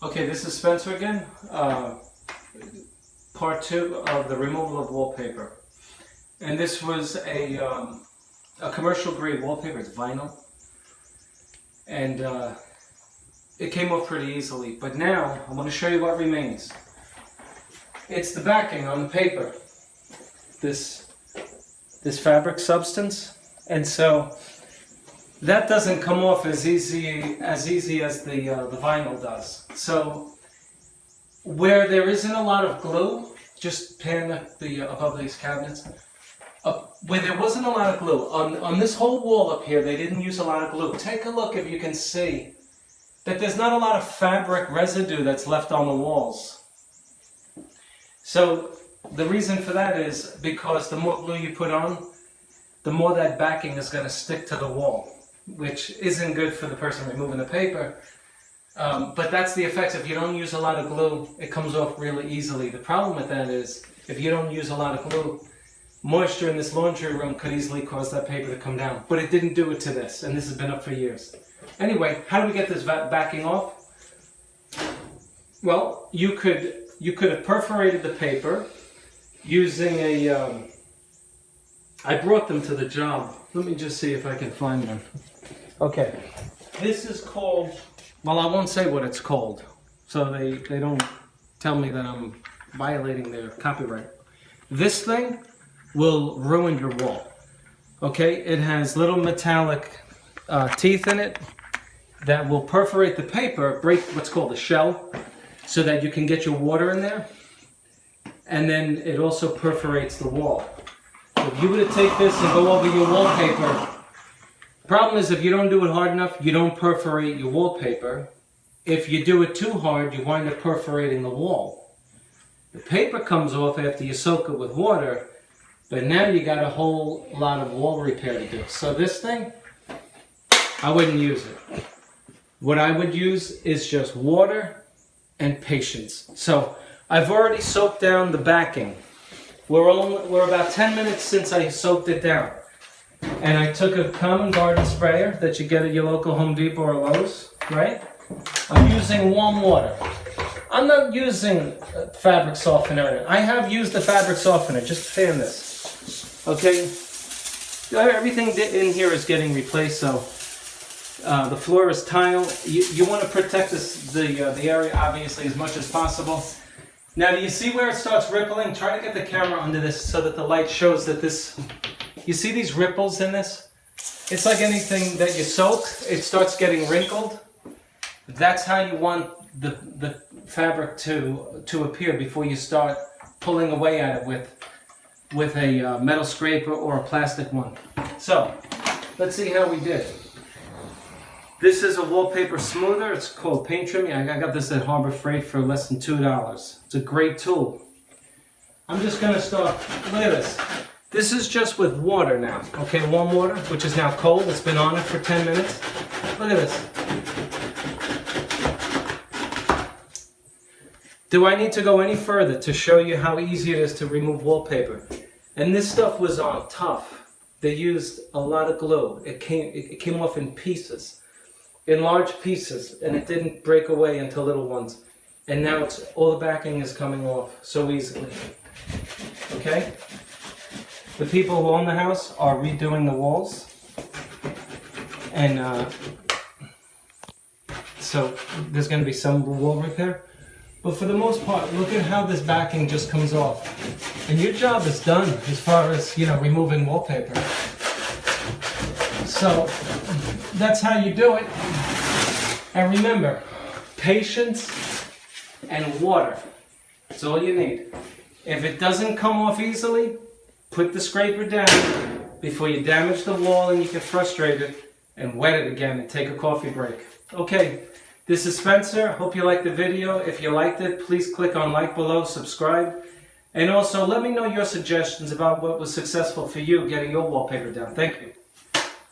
Okay, this is Spencer again. Part 2 of the removal of wallpaper. And this was a commercial grade wallpaper. It's vinyl. And it came off pretty easily. But now, I'm going to show you what remains. It's the backing on the paper. This fabric substance. And so, that doesn't come off as easy as the vinyl does. So where there isn't a lot of glue, just pan above these cabinets. Where there wasn't a lot of glue, on this whole wall up here, they didn't use a lot of glue. Take a look if you can see that there's not a lot of fabric residue that's left on the walls. So the reason for that is because the more glue you put on, the more that backing is going to stick to the wall, which isn't good for the person removing the paper. But that's the effect. If you don't use a lot of glue, it comes off really easily. The problem with that is, if you don't use a lot of glue, moisture in this laundry room could easily cause that paper to come down. But it didn't do it to this, and this has been up for years. Anyway, how do we get this backing off? Well, you could have perforated the paper using a... I brought them to the job. Let me just see if I can find them. Okay, this is called, well, I won't say what it's called, so they don't tell me that I'm violating their copyright. This thing will ruin your wall. Okay, it has little metallic teeth in it that will perforate the paper, break what's called a shell, so that you can get your water in there, and then it also perforates the wall. So if you were to take this and go over your wallpaper, problem is, if you don't do it hard enough, you don't perforate your wallpaper. If you do it too hard, you wind up perforating the wall. The paper comes off after you soak it with water, but now you got a whole lot of wall repair to do. So this thing, I wouldn't use it. What I would use is just water and patience. So I've already soaked down the backing. We're about 10 minutes since I soaked it down. And I took a common garden sprayer that you get at your local Home Depot or Lowe's, right? I'm using warm water. I'm not using fabric softener. I have used the fabric softener. Just fan this, okay? Everything in here is getting replaced, so the floor is tile. You want to protect the area, obviously, as much as possible. Now, do you see where it starts rippling? Try to get the camera under this so that the light shows that this... You see these ripples in this? It's like anything that you soak, it starts getting wrinkled. That's how you want the fabric to appear before you start pulling away at it with a metal scraper or a plastic one. So, let's see how we did. This is a wallpaper smoother. It's called Paint Trimming. I got this at Harbor Freight for less than $2. It's a great tool. I'm just going to start, look at this. This is just with water now, okay, warm water, which is now cold. It's been on it for 10 minutes. Look at this. Do I need to go any further to show you how easy it is to remove wallpaper? And this stuff was on tough. They used a lot of glue. It came off in pieces, in large pieces, and it didn't break away into little ones. And now all the backing is coming off so easily, okay? The people who own the house are redoing the walls, and so there's going to be some wall repair. But for the most part, look at how this backing just comes off. And your job is done as far as, removing wallpaper. So that's how you do it. And remember, patience and water. That's all you need. If it doesn't come off easily, put the scraper down before you damage the wall and you get frustrated, and wet it again and take a coffee break. Okay, this is Spencer. Hope you liked the video. If you liked it, please click on like below, subscribe, and also let me know your suggestions about what was successful for you getting your wallpaper down. Thank you.